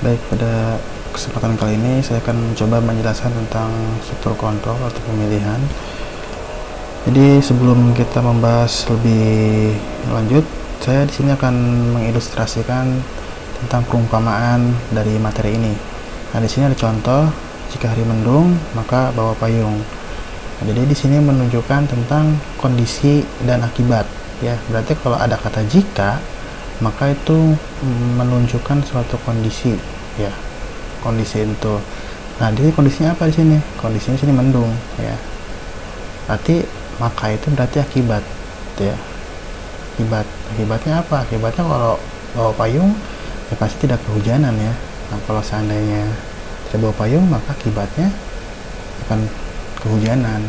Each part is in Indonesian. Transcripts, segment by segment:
Baik, pada kesempatan kali ini saya akan mencoba menjelaskan tentang struktur kontrol atau pemilihan. Jadi sebelum kita membahas lebih lanjut, saya di sini akan mengilustrasikan tentang perumpamaan dari materi ini. Nah, di sini ada contoh, jika hari mendung, maka bawa payung. Nah, jadi di sini menunjukkan tentang kondisi dan akibat. Ya, berarti kalau ada kata jika, maka itu menunjukkan suatu kondisi, ya, kondisi itu. Nah, jadi kondisinya apa di sini? Kondisinya di sini mendung, ya. Berarti maka itu berarti akibat, ya. Akibatnya apa? Akibatnya kalau bawa payung, ya pasti tidak kehujanan, ya. Nah, kalau seandainya tidak bawa payung, maka akibatnya akan kehujanan.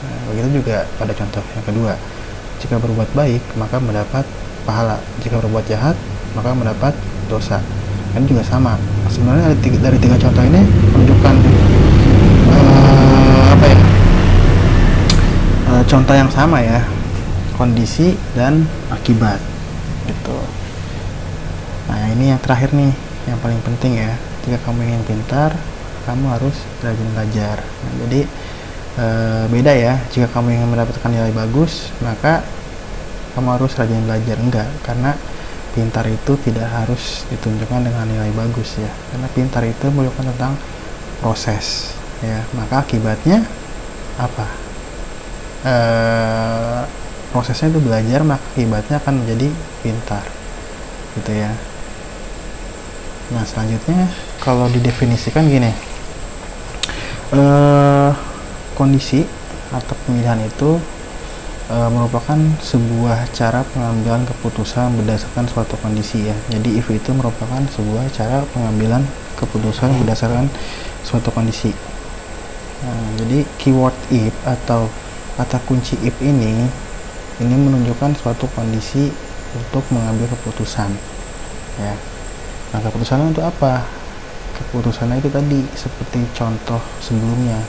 Nah, begitu juga pada contoh yang kedua. Jika berbuat baik, maka mendapat pahala. Jika berbuat jahat, maka mendapat dosa. Ini juga sama. Sebenarnya dari tiga contoh ini menunjukkan contoh yang sama, ya, kondisi dan akibat gitu. Nah, ini yang terakhir nih, yang paling penting, ya. Jika kamu ingin pintar, kamu harus rajin belajar. Nah, jadi beda, ya. Jika kamu ingin mendapatkan nilai bagus, maka kamu harus rajin belajar. Enggak, karena pintar itu tidak harus ditunjukkan dengan nilai bagus, ya. Karena pintar itu menunjukkan tentang proses, ya. Maka akibatnya apa? Prosesnya itu belajar, maka akibatnya akan menjadi pintar, gitu, ya. Nah, selanjutnya kalau didefinisikan gini, kondisi atau pemilihan itu merupakan sebuah cara pengambilan keputusan berdasarkan suatu kondisi, ya. Jadi if itu merupakan sebuah cara pengambilan keputusan berdasarkan suatu kondisi. Nah, jadi keyword if atau kata kunci if ini menunjukkan suatu kondisi untuk mengambil keputusan, ya. Nah, keputusannya untuk apa? Keputusannya itu tadi seperti contoh sebelumnya,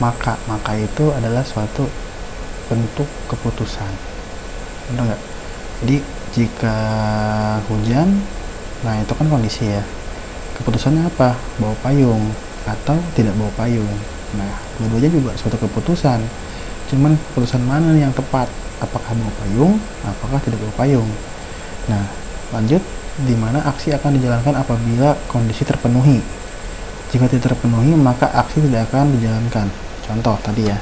maka itu adalah suatu bentuk keputusan, benar nggak? Jadi jika hujan, nah itu kan kondisi, ya. Keputusannya apa? Bawa payung atau tidak bawa payung. Nah, dua-duanya juga suatu keputusan, cuman keputusan mana yang tepat? Apakah bawa payung? Apakah tidak bawa payung? Nah, lanjut, di mana aksi akan dijalankan apabila kondisi terpenuhi. Jika tidak terpenuhi, maka aksi tidak akan dijalankan. Contoh tadi, ya.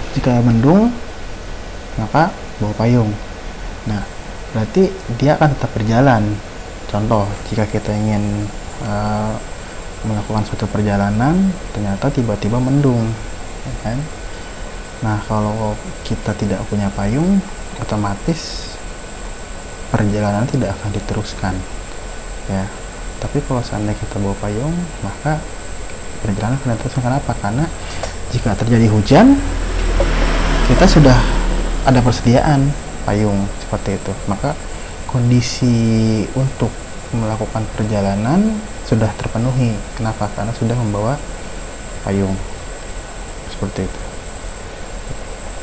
Jika mendung, maka bawa payung. Nah, berarti dia akan tetap berjalan. Contoh, jika kita ingin melakukan suatu perjalanan, ternyata tiba-tiba mendung, ya kan? Nah, kalau kita tidak punya payung, otomatis perjalanan tidak akan diteruskan, ya. Tapi kalau seandainya kita bawa payung, maka perjalanan akan diteruskan. Kenapa? Karena jika terjadi hujan, kita sudah ada persediaan payung, seperti itu. Maka kondisi untuk melakukan perjalanan sudah terpenuhi. Kenapa? Karena sudah membawa payung, seperti itu.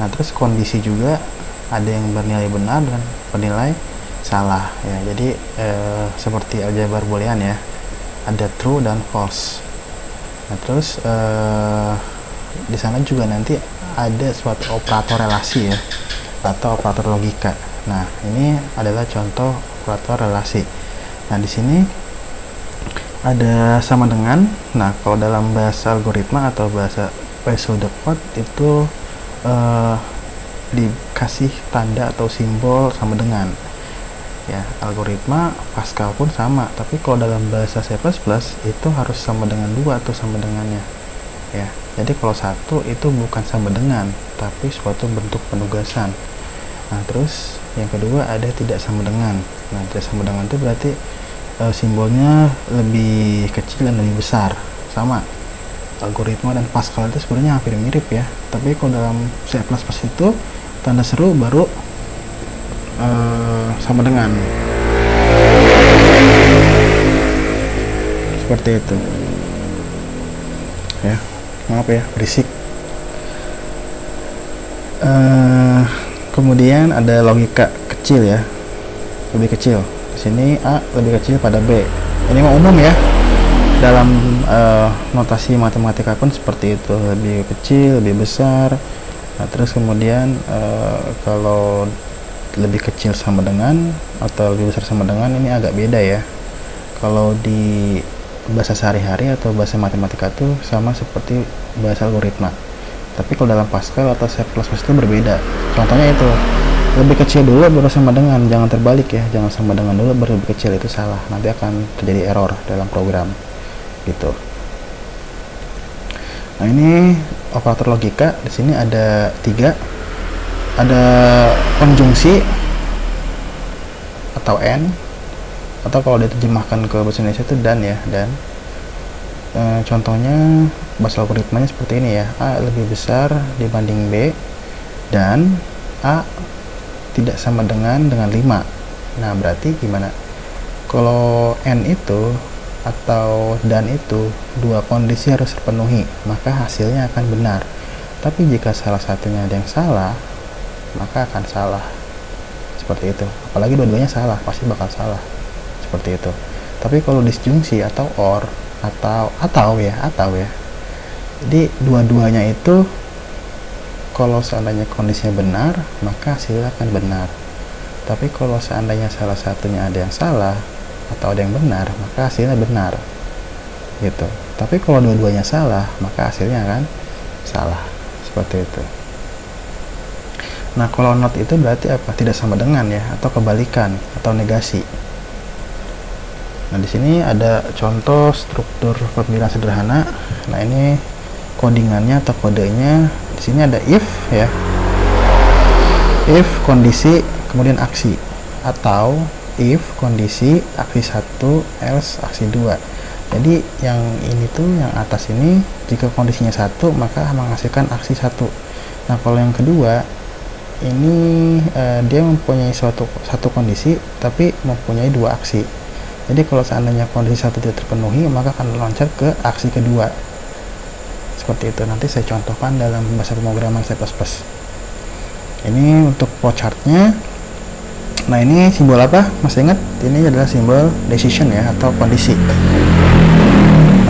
Nah, terus kondisi juga ada yang bernilai benar dan bernilai salah, ya. Jadi seperti aljabar boolean, ya, ada true dan false. Nah, terus di sana juga nanti ada suatu operator relasi, ya, atau operator logika. Nah, ini adalah contoh operator relasi. Nah, di sini ada sama dengan. Nah, kalau dalam bahasa algoritma atau bahasa pseudocode itu dikasih tanda atau simbol sama dengan, ya. Algoritma Pascal pun sama, tapi kalau dalam bahasa C++ itu harus sama dengan 2 atau sama dengannya, ya. Jadi kalau satu itu bukan sama dengan, tapi suatu bentuk penugasan. Nah, terus yang kedua ada tidak sama dengan. Nah, tidak sama dengan itu berarti simbolnya lebih kecil dan lebih besar. Sama, algoritma dan Pascal itu sebenarnya hampir mirip, ya. Tapi kalau dalam C++ itu tanda seru baru sama dengan, seperti itu, ya. Maaf, ya, berisik. Kemudian ada logika kecil, ya, lebih kecil. Di sini A lebih kecil pada B. Ini mah umum ya, dalam notasi matematika pun seperti itu, lebih kecil, lebih besar. Nah, terus kemudian kalau lebih kecil sama dengan atau lebih besar sama dengan, ini agak beda ya. Kalau di bahasa sehari-hari atau bahasa matematika itu sama seperti bahasa algoritma, tapi kalau dalam Pascal atau C++ itu berbeda. Contohnya itu, lebih kecil dulu baru sama dengan, jangan terbalik ya, jangan sama dengan dulu baru lebih kecil, itu salah, nanti akan terjadi error dalam program gitu. Nah, ini operator logika. Di sini ada 3, ada konjungsi atau and, atau kalau diterjemahkan ke bahasa Indonesia itu dan ya, dan contohnya bahasa algoritmanya seperti ini ya, A lebih besar dibanding B dan A tidak sama dengan 5. Nah, berarti gimana? Kalau N itu atau dan itu dua kondisi harus terpenuhi, maka hasilnya akan benar. Tapi jika salah satunya ada yang salah, maka akan salah. Seperti itu. Apalagi dua-duanya salah, pasti bakal salah. Seperti itu. Tapi kalau disjungsi atau or atau ya. Jadi dua-duanya itu kalau seandainya kondisinya benar, maka hasilnya akan benar. Tapi kalau seandainya salah satunya ada yang salah atau ada yang benar, maka hasilnya benar. Gitu. Tapi kalau dua-duanya salah, maka hasilnya akan salah. Seperti itu. Nah, kalau not itu berarti apa? Tidak sama dengan ya, atau kebalikan, atau negasi. Nah, di sini ada contoh struktur pembilang sederhana. Nah, ini codingannya atau kodenya. Di sini ada if ya, if kondisi kemudian aksi, atau if kondisi aksi 1 else aksi 2. Jadi yang ini tuh, yang atas ini, jika kondisinya 1 maka menghasilkan aksi 1. Nah, kalau yang kedua ini dia mempunyai satu kondisi tapi mempunyai 2 aksi. Jadi kalau seandainya kondisi 1 tidak terpenuhi, maka akan loncat ke aksi kedua. Seperti itu. Nanti saya contohkan dalam bahasa pemrograman C++. Ini untuk flowchartnya. Nah, ini simbol apa? Masih ingat? Ini adalah simbol decision ya, atau kondisi.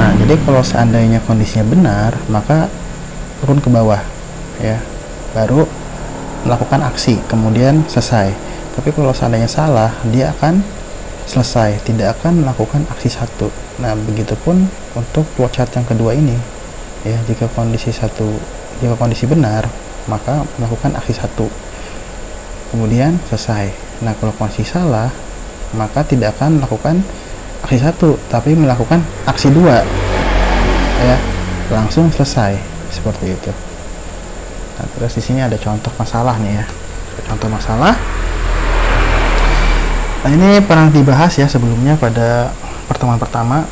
Nah, jadi kalau seandainya kondisinya benar, maka turun ke bawah ya, baru melakukan aksi, kemudian selesai. Tapi kalau seandainya salah, dia akan selesai, tidak akan melakukan aksi 1. Nah, begitupun untuk flowchart yang kedua ini ya, jika kondisi benar, maka melakukan aksi 1 kemudian selesai. Nah, kalau kondisi salah, maka tidak akan melakukan aksi 1 tapi melakukan aksi 2 ya, langsung selesai. Seperti itu. Nah, terus di sini ada contoh masalah nih ya, contoh masalah. Nah, ini pernah dibahas ya sebelumnya pada pertemuan pertama.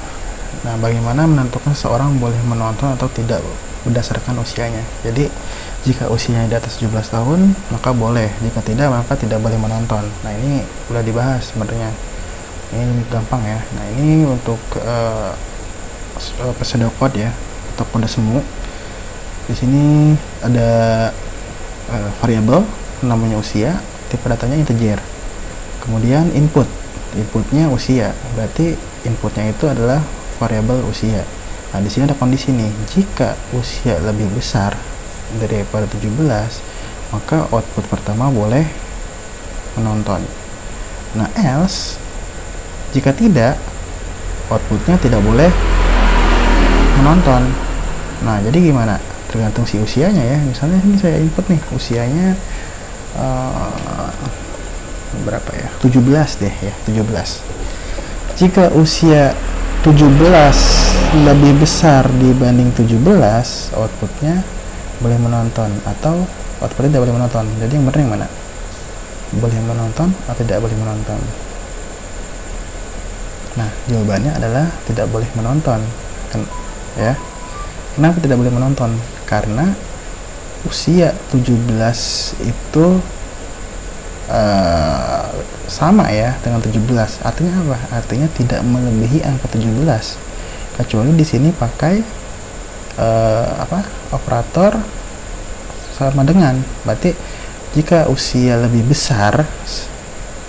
Nah, bagaimana menentukan seorang boleh menonton atau tidak berdasarkan usianya. Jadi, jika usianya di atas 17 tahun, maka boleh. Jika tidak, maka tidak boleh menonton. Nah, ini sudah dibahas sebenarnya. Ini lebih gampang ya. Nah, ini untuk pseudocode ya, atau kode semu. Di sini ada variabel namanya usia, tipe datanya integer. Kemudian inputnya usia, berarti inputnya itu adalah variabel usia. Nah, di sini ada kondisi nih, jika usia lebih besar daripada 17, maka output pertama boleh menonton. Nah, else jika tidak, outputnya tidak boleh menonton. Nah, jadi gimana? Tergantung si usianya ya. Misalnya ini saya input nih, usianya berapa ya? 17 deh ya, 17. Jika usia 17 lebih besar dibanding 17, outputnya boleh menonton, atau outputnya tidak boleh menonton. Jadi yang benar yang mana? Boleh menonton atau tidak boleh menonton? Nah, jawabannya adalah tidak boleh menonton. Ya. Kenapa tidak boleh menonton? Karena usia 17 itu sama ya dengan 17. Artinya apa? Artinya tidak melebihi angka 17. Kecuali di sini pakai operator sama dengan. Berarti jika usia lebih besar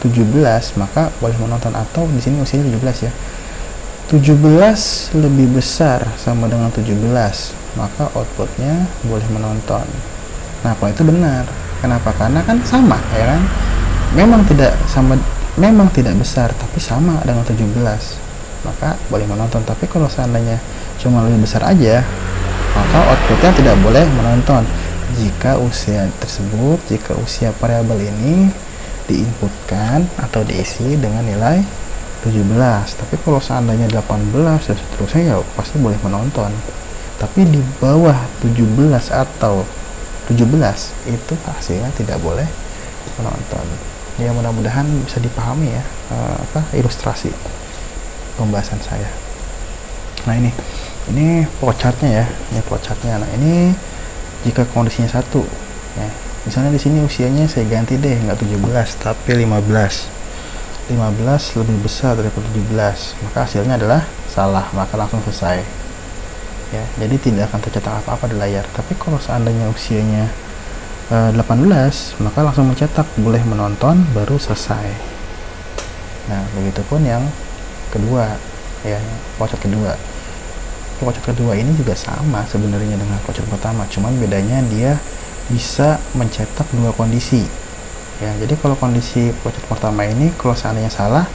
17, maka boleh menonton, atau di sini usianya 17 ya. 17 lebih besar sama dengan 17, maka outputnya boleh menonton. Nah, kalau itu benar. Kenapa? Karena kan sama, ya kan? Memang tidak sama, memang tidak besar, tapi sama dengan 17, maka boleh menonton. Tapi kalau seandainya cuma lebih besar aja, maka outputnya tidak boleh menonton. Jika usia tersebut, jika usia variabel ini diinputkan atau diisi dengan nilai 17. Tapi kalau seandainya 18 dan seterusnya, ya pasti boleh menonton. Tapi di bawah 17 atau 17 itu hasilnya tidak boleh menonton. Ya, mudah-mudahan bisa dipahami ya ilustrasi pembahasan saya. Nah, ini flowchartnya ya, ini flowchartnya. Nah, ini jika kondisinya 1 ya, misalnya di sini usianya saya ganti deh, nggak 17 tapi 15 lebih besar daripada 17, maka hasilnya adalah salah, maka langsung selesai ya. Jadi tidak akan tercetak apa-apa di layar. Tapi kalau seandainya usianya 18, maka langsung mencetak boleh menonton baru selesai. Nah, begitupun yang kedua ya, flowchart kedua. Flowchart kedua ini juga sama sebenarnya dengan flowchart pertama, cuman bedanya dia bisa mencetak dua kondisi ya. Jadi kalau kondisi flowchart pertama ini kalau seandainya salah,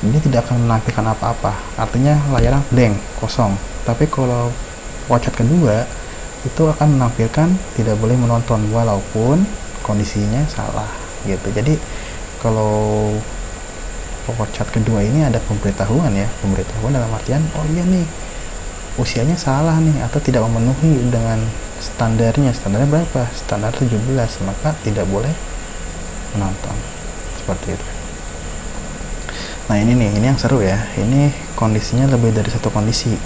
ini tidak akan menampilkan apa-apa, artinya layarnya blank, kosong. Tapi kalau flowchart kedua itu akan menampilkan tidak boleh menonton walaupun kondisinya salah gitu. Jadi kalau flowchart kedua ini ada pemberitahuan ya, pemberitahuan dalam artian oh iya nih usianya salah nih, atau tidak memenuhi dengan standarnya berapa, standar 17, maka tidak boleh menonton seperti itu. Nah, ini yang seru ya, ini kondisinya lebih dari satu kondisi.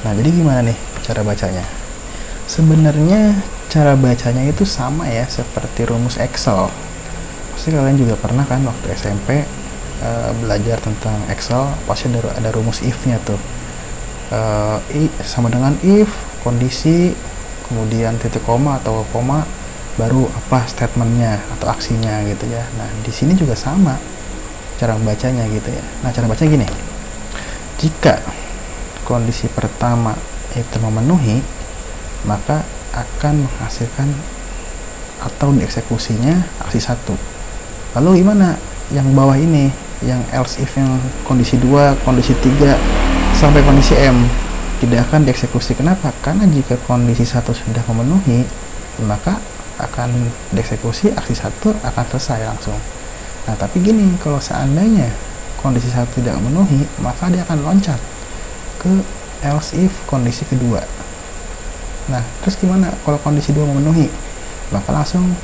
Nah, jadi gimana nih cara bacanya? Sebenarnya cara bacanya itu sama ya seperti rumus Excel. Pasti kalian juga pernah kan waktu SMP belajar tentang Excel, pasti ada rumus if-nya tuh. I sama dengan if, kondisi, kemudian titik koma atau koma, baru apa statementnya atau aksinya gitu ya. Nah, di sini juga sama cara membacanya gitu ya. Nah, cara bacanya gini, jika kondisi pertama itu memenuhi, maka akan menghasilkan atau dieksekusinya aksi 1. Lalu gimana yang bawah ini, yang else if, yang kondisi 2, kondisi 3 sampai kondisi M tidak akan dieksekusi. Kenapa? Karena jika kondisi 1 sudah memenuhi, maka akan dieksekusi aksi 1 akan selesai langsung. Nah, tapi gini, kalau seandainya kondisi 1 tidak memenuhi, maka dia akan loncat ke else if kondisi kedua. Nah, terus gimana kalau kondisi 2 memenuhi? Maka langsung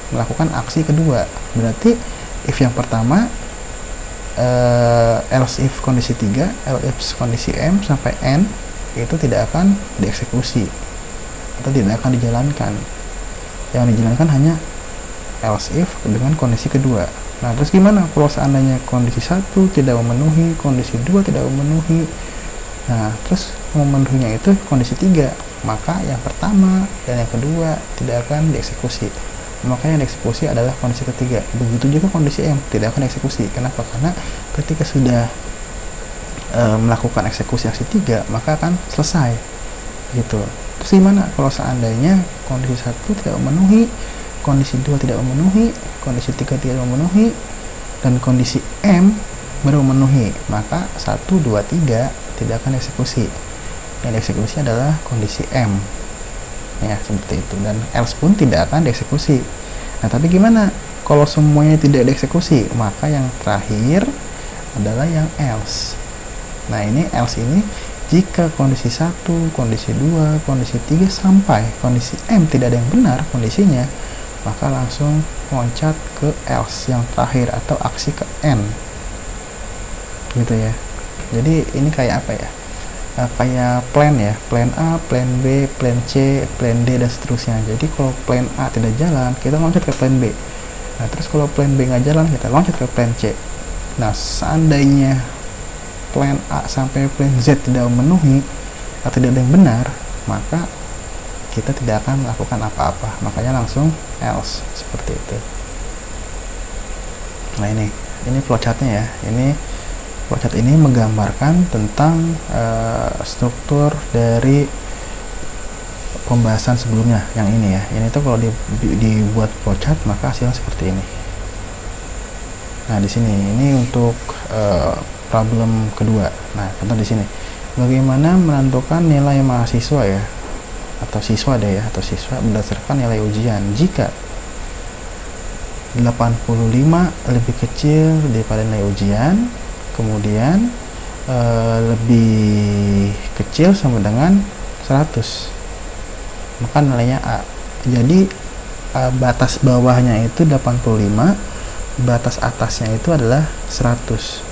melakukan aksi kedua. Berarti if yang pertama, else if kondisi 3, else if kondisi M sampai N itu tidak akan dieksekusi atau tidak akan dijalankan. Yang dijalankan hanya else if dengan kondisi kedua. Nah, terus gimana kalau seandainya kondisi 1 tidak memenuhi, kondisi 2 tidak memenuhi? Nah, terus memenuhinya itu kondisi 3, maka yang pertama dan yang kedua tidak akan dieksekusi. Maka yang dieksekusi adalah kondisi ketiga. Begitu juga kondisi M tidak akan dieksekusi. Kenapa? Karena ketika sudah melakukan eksekusi aksi 3, maka akan selesai gitu. Terus gimana kalau seandainya kondisi 1 tidak memenuhi, kondisi 2 tidak memenuhi, kondisi 3 tidak memenuhi, dan kondisi M baru memenuhi? Maka 1, 2, 3 tidak akan dieksekusi. Yang dieksekusi adalah kondisi M ya, seperti itu. Dan else pun tidak akan dieksekusi. Nah, tapi gimana kalau semuanya tidak dieksekusi? Maka yang terakhir adalah yang else. Nah, ini else ini jika kondisi 1, kondisi 2, kondisi 3 sampai kondisi M tidak ada yang benar kondisinya, maka langsung loncat ke else yang terakhir atau aksi ke N gitu ya. Jadi ini kayak apa ya, kayak plan ya, plan A, plan B, plan C, plan D, dan seterusnya. Jadi kalau plan A tidak jalan, kita loncat ke plan B. Nah, terus kalau plan B nggak jalan, kita loncat ke plan C. Nah, seandainya plan A sampai plan Z tidak memenuhi atau tidak ada yang benar, maka kita tidak akan melakukan apa-apa, makanya langsung else seperti itu. Nah, ini flowchartnya ya. Ini Flowchart ini menggambarkan tentang struktur dari pembahasan sebelumnya yang ini ya. Ini tuh kalau dibuat flowchart maka hasilnya seperti ini. Nah, di sini ini untuk problem kedua. Nah, contoh di sini. Bagaimana menentukan nilai mahasiswa ya, atau siswa deh ya, atau siswa berdasarkan nilai ujian jika 85 lebih kecil daripada nilai ujian, kemudian lebih kecil sama dengan 100, maka nilainya A. Jadi batas bawahnya itu 85, batas atasnya itu adalah 100.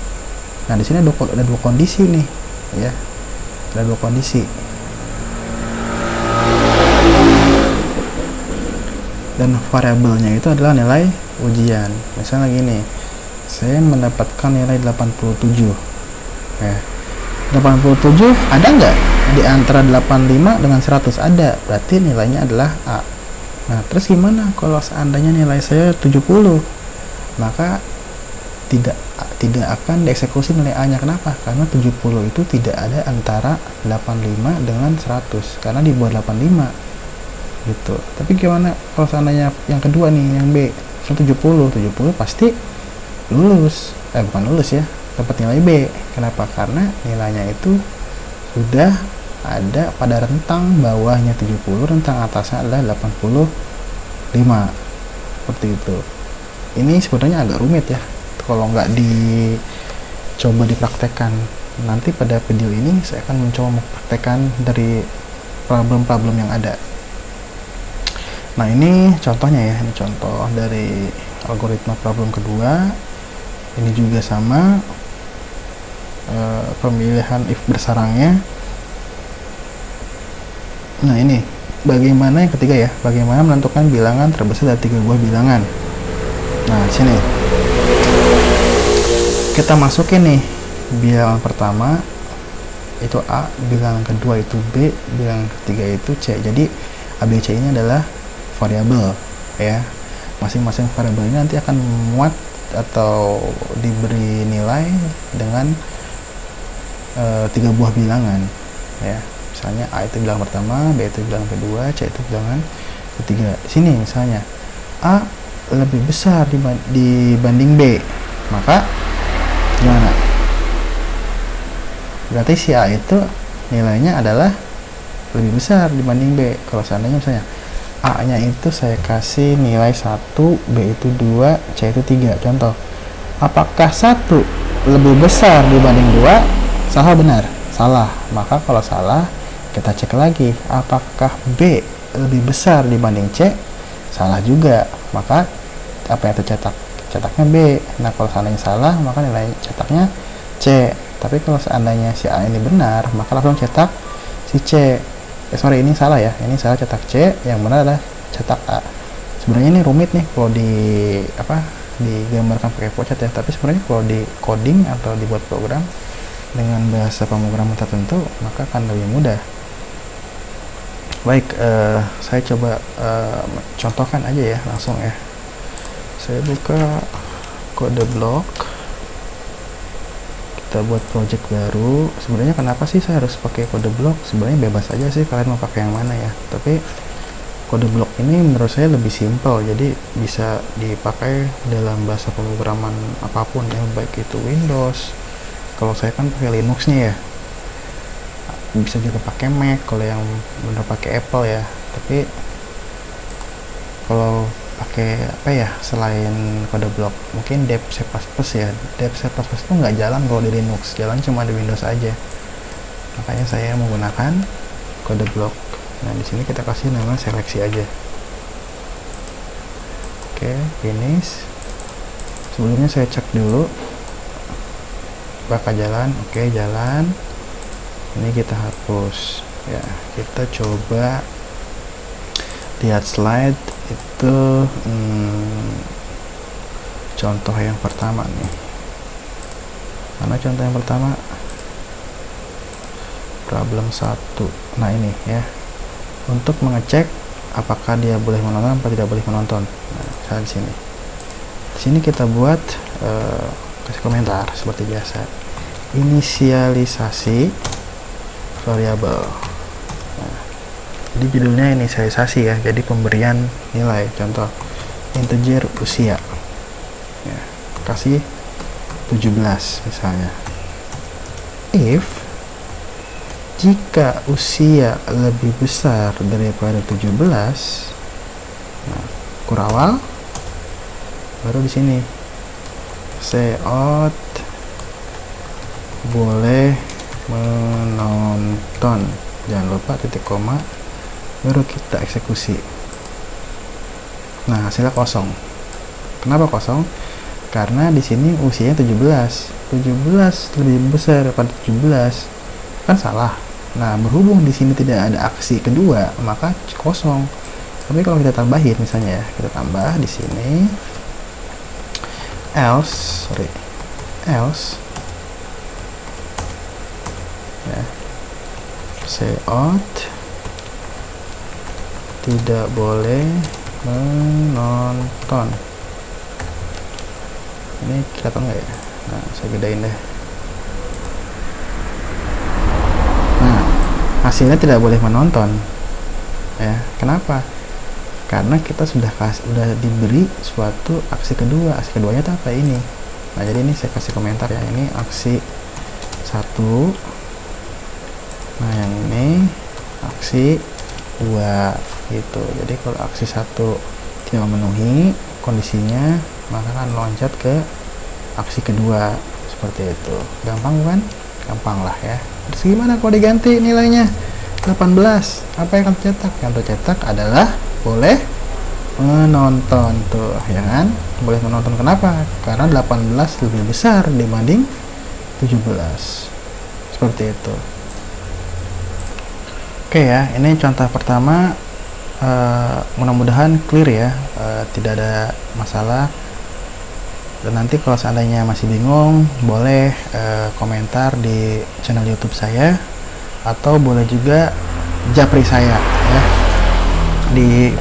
Nah, di sini ada dua kondisi nih ya, ada dua kondisi. Dan variabelnya itu adalah nilai ujian. Misalnya gini, saya mendapatkan nilai 87 ya. 87 ada nggak di antara 85 dengan 100? Ada, berarti nilainya adalah A. Nah, terus gimana kalau seandainya nilai saya 70? Maka tidak akan dieksekusi nilai A nya. Kenapa? Karena 70 itu tidak ada antara 85 dengan 100, karena di bawah 85 gitu. Tapi gimana kalau seandainya yang kedua nih, yang B, 70 pasti lulus, bukan lulus ya, dapat nilai B. Kenapa? Karena nilainya itu sudah ada pada rentang bawahnya 70, rentang atasnya adalah 85, seperti itu. Ini sebenarnya agak rumit ya kalau nggak dicoba dipraktekkan. Nanti pada video ini saya akan mencoba mempraktekkan dari problem-problem yang ada. Nah, ini contohnya ya, ini contoh dari algoritma problem kedua. Ini juga sama, pemilihan if bersarangnya. Nah, ini bagaimana yang ketiga ya, bagaimana menentukan bilangan terbesar dari 3 buah bilangan. Nah, sini kita masukin nih bilangan pertama itu A, bilangan kedua itu B, bilangan ketiga itu C. Jadi A, B, C ini adalah variabel ya. Masing-masing variabel ini nanti akan memuat atau diberi nilai dengan 3 buah bilangan ya. Misalnya A itu bilangan pertama, B itu bilangan kedua, C itu bilangan ketiga. Di sini misalnya A lebih besar dibanding B, maka gimana? Berarti si A itu nilainya adalah lebih besar dibanding B. Kalau seandainya misalnya A nya itu saya kasih nilai 1, B itu 2, C itu 3. Contoh, apakah 1 lebih besar dibanding 2? Salah, benar? Salah. Maka kalau salah, kita cek lagi, apakah B lebih besar dibanding C? Salah juga. Maka apa yang tercetak? Cetaknya B. Nah, kalau seandainya salah, maka nilai cetaknya C. Tapi kalau seandainya si A ini benar, maka langsung cetak si C. Sorry, ini salah ya. Ini salah, cetak C. Yang benar adalah cetak A. Sebenarnya ini rumit nih kalau digambarkan pakai flowchart ya. Tapi sebenarnya kalau di coding atau dibuat program dengan bahasa pemrograman tertentu, maka akan lebih mudah. Baik, saya coba contohkan aja ya, langsung ya. Saya buka kode blok, kita buat project baru. Sebenarnya kenapa sih saya harus pakai kode blok? Sebenarnya bebas aja sih kalian mau pakai yang mana ya, tapi kode blok ini menurut saya lebih simple, jadi bisa dipakai dalam bahasa pemrograman apapun ya, baik itu Windows. Kalau saya kan pakai Linux nih ya, bisa juga pakai Mac kalau yang benar pakai Apple ya. Tapi kalau pakai apa ya selain kode blok, mungkin dev C++ ya. Dev C++ itu nggak jalan kalau di Linux, jalan cuma di Windows aja. Makanya saya menggunakan kode blok. Nah, di sini kita kasih nama seleksi aja. Oke, finish. Sebelumnya saya cek dulu bakal jalan. Oke, jalan. Ini kita hapus ya. Kita coba lihat slide itu, contoh yang pertama nih. Mana contoh yang pertama? Problem 1. Nah, ini ya, untuk mengecek apakah dia boleh menonton atau tidak boleh menonton. Nah, misalnya di sini kita buat kasih komentar seperti biasa. inisialisasi variabel. Nah, jadi judulnya inisialisasi ya, jadi pemberian nilai. Contoh integer usia ya, kasih 17 misalnya. If jika usia lebih besar daripada 17, nah, kurawal baru di sini Seot boleh menonton, jangan lupa titik koma, baru kita eksekusi. Nah, hasilnya kosong. Kenapa kosong? Karena di sini usianya 17 lebih besar daripada 17, kan salah. Nah, berhubung di sini tidak ada aksi kedua, maka kosong. Tapi kalau kita tambahin misalnya ya, kita tambah di sini else ya, Seot tidak boleh menonton. Ini kelihatan nggak ya? Nah, saya gedein deh. Nah, hasilnya tidak boleh menonton ya. Kenapa? Karena kita sudah diberi suatu aksi kedua. Aksi keduanya itu apa ini? Nah, jadi ini saya kasih komentar ya, ini aksi 1. Nah, yang ini aksi 2 gitu. Jadi kalau aksi 1 tidak memenuhi kondisinya, maka akan loncat ke aksi kedua seperti itu. Gampang bukan? Gampang lah ya. Terus gimana kalau diganti nilainya 18? Apa yang akan tercetak? Yang tercetak adalah boleh menonton tuh ya kan? Boleh menonton. Kenapa? Karena 18 lebih besar dibanding 17. Seperti itu. Oke ya, ini contoh pertama. Mudah-mudahan clear ya, tidak ada masalah. Dan nanti kalau seandainya masih bingung, boleh komentar di channel YouTube saya, atau boleh juga japri saya ya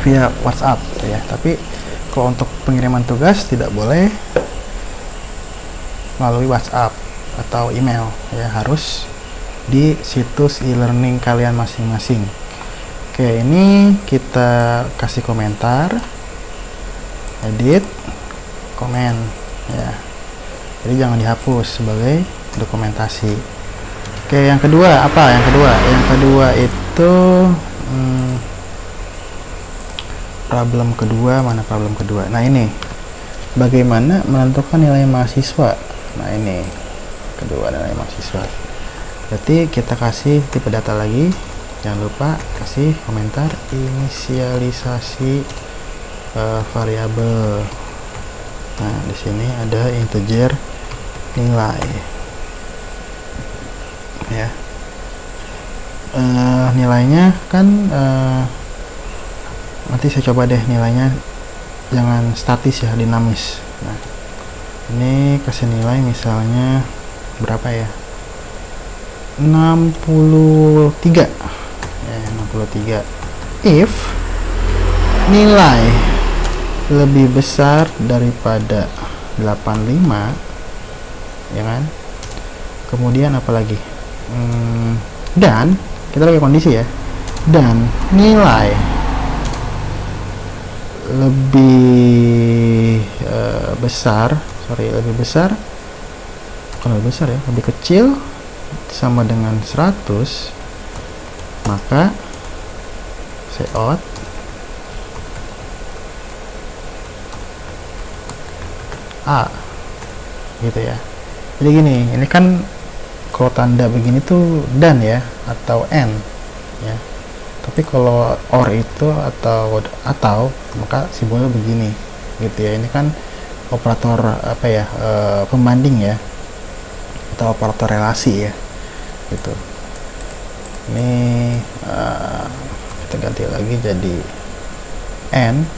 via WhatsApp ya. Tapi kalau untuk pengiriman tugas tidak boleh melalui WhatsApp atau email ya, harus di situs e-learning kalian masing-masing. Oke, ini kita kasih komentar, edit, komen ya. Jadi jangan dihapus sebagai dokumentasi. Oke, yang kedua apa? Yang kedua itu problem kedua. Mana problem kedua? Nah, ini bagaimana menentukan nilai mahasiswa. Nah, ini kedua, nilai mahasiswa. Berarti kita kasih tipe data lagi. Jangan lupa kasih komentar inisialisasi variabel. Nah, di sini ada integer nilai ya. Nilainya kan nanti saya coba deh nilainya jangan statis ya, dinamis. Nah, ini kasih nilai misalnya berapa ya, 63 ya, 63. If nilai lebih besar daripada 85 ya kan, kemudian apalagi dan kita pakai kondisi ya, dan nilai lebih besar ya, lebih kecil sama dengan 100, maka Seot A gitu ya. Jadi gini, ini kan kalau tanda begini tuh dan ya, atau and ya. Tapi kalau or itu atau maka simbolnya begini gitu ya. Ini kan operator apa ya, pembanding ya, atau operator relasi ya gitu. Ini kita ganti lagi jadi and,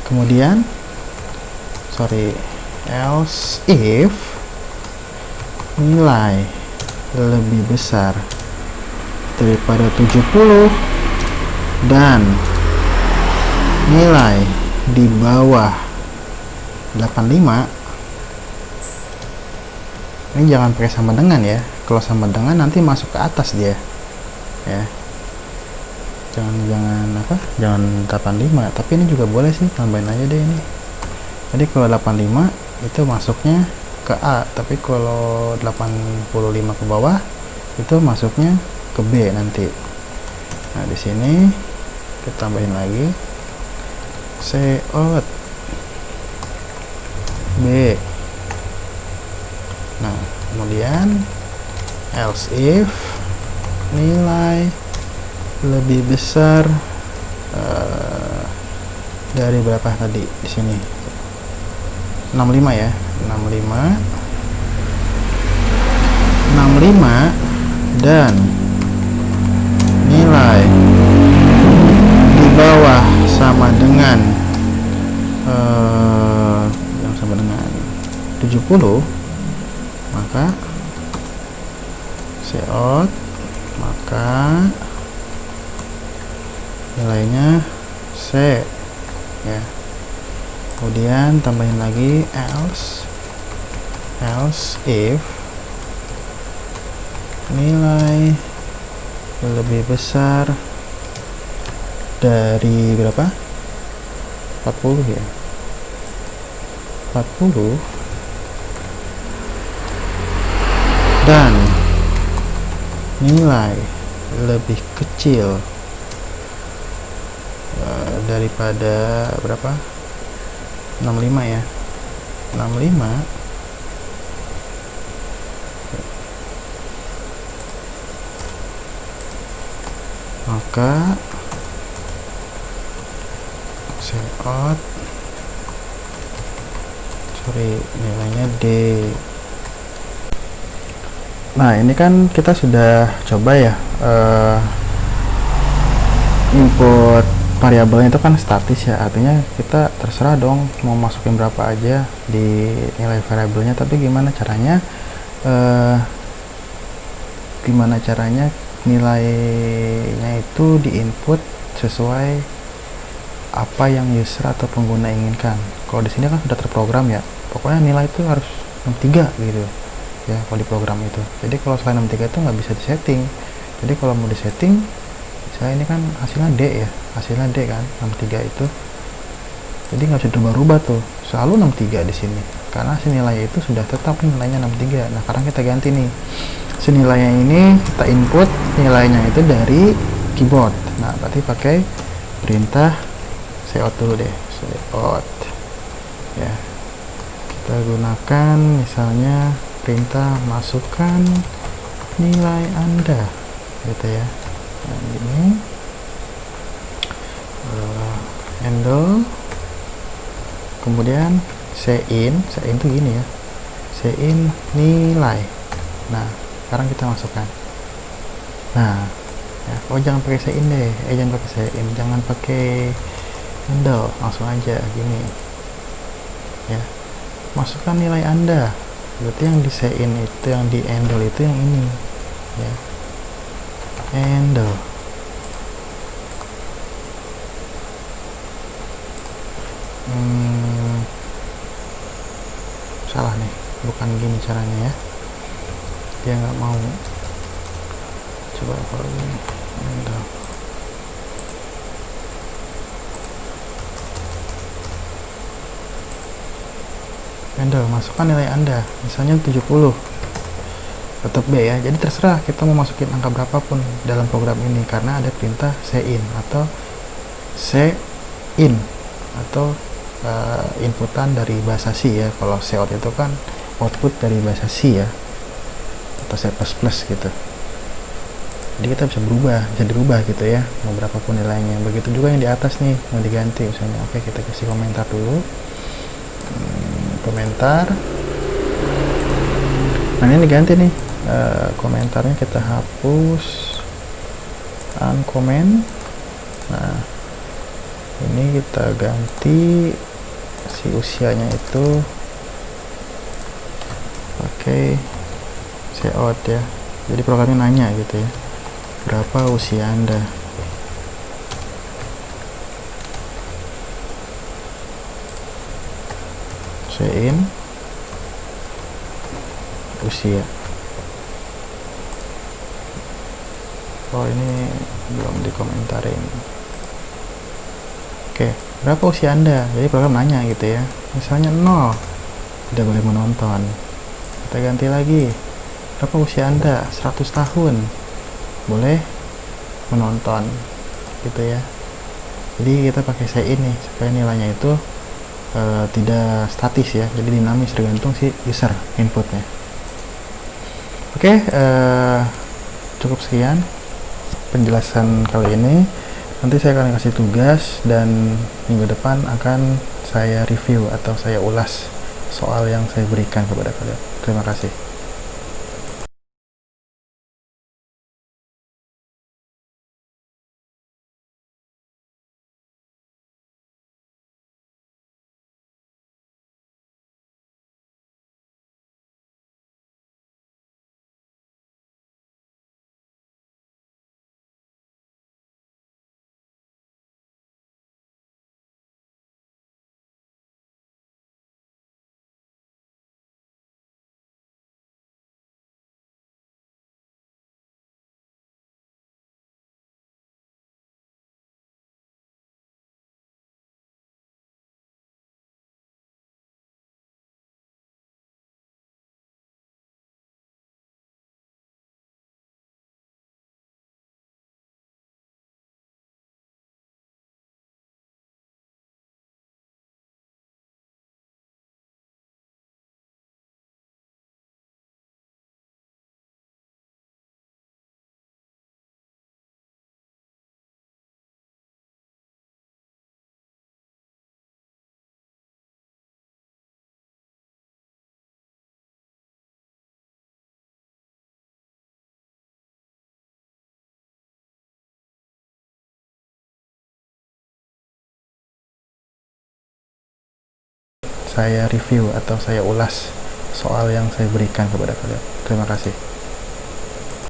kemudian else if nilai lebih besar daripada 70 dan nilai di bawah 85. Ini jangan pakai sama dengan ya, kalau sama dengan nanti masuk ke atas dia ya, jangan 85, tapi ini juga boleh sih, tambahin aja deh ini. Jadi kalau 85 itu masuknya ke A, tapi kalau 85 ke bawah itu masuknya ke B nanti. Nah di sini kita tambahin lagi seot B. Nah kemudian else if nilai lebih besar dari berapa tadi di sini, 65 ya, 65 dan nilai di bawah sama dengan yang sama dengan 70, maka seot maka nilainya C ya. Kemudian tambahin lagi else if nilai lebih besar dari berapa, 40 ya, 40 dan nilai lebih kecil daripada berapa, 65 ya, 65 maka seot nilainya D. Nah ini kan kita sudah coba ya, input variabelnya itu kan statis ya, artinya kita terserah dong mau masukin berapa aja di nilai variabelnya, tapi gimana caranya nilainya itu diinput sesuai apa yang user atau pengguna inginkan. Kalau di sini kan sudah terprogram ya, pokoknya nilai itu harus 63 gitu ya kalau di program itu. Jadi kalau selain 63 itu nggak bisa disetting. Jadi kalau mau disetting, saya ini kan hasilnya D ya, hasilnya D kan 63 itu, jadi nggak bisa berubah-ubah tuh, selalu 63 di sini karena si nilai itu sudah tetap nilainya 63. Nah sekarang kita ganti nih, si nilainya ini kita input nilainya itu dari keyboard. Nah berarti pakai perintah seot dulu deh, seot ya, kita gunakan misalnya perintah masukkan nilai Anda gitu ya. Nah ini handle, kemudian sein tuh gini ya, sein nilai. Nah sekarang kita masukkan, nah ya, oh jangan pakai sein deh, jangan pakai sein, jangan pakai handle, langsung aja gini ya, masukkan nilai Anda. Berarti yang di sein itu, yang di handle itu yang ini ya, handle. Salah nih, bukan gini caranya ya, dia nggak mau. Coba kalau ini handle, masukkan nilai Anda, misalnya 70, tetap B ya. Jadi terserah kita mau masukin angka berapapun dalam program ini karena ada perintah sein atau sein atau inputan dari bahasa C ya. Kalau seot itu kan output dari bahasa C ya, atau C++ gitu. Jadi kita bisa dirubah gitu ya, mau berapapun nilainya. Begitu juga yang di atas nih mau diganti misalnya. Oke, kita kasih komentar dulu, komentar. Nah ini diganti nih, komentarnya kita hapus, uncomment. Nah ini kita ganti si usianya itu pakai seot ya. Jadi programnya nanya gitu ya, berapa usia Anda. Sein usia. Oh, ini belum dikomentarin. Oke, berapa usia Anda? Jadi program nanya gitu ya. Misalnya 0, tidak boleh menonton. Kita ganti lagi. Berapa usia Anda? 100 tahun. Boleh menonton. Gitu ya. Jadi kita pakai say ini supaya nilainya itu tidak statis ya. Jadi dinamis tergantung si user inputnya. Oke, cukup sekian penjelasan kali ini. Nanti saya akan kasih tugas dan minggu depan akan saya review atau saya ulas soal yang saya berikan kepada kalian. Terima kasih. Saya review atau saya ulas soal yang saya berikan kepada kalian. Terima kasih.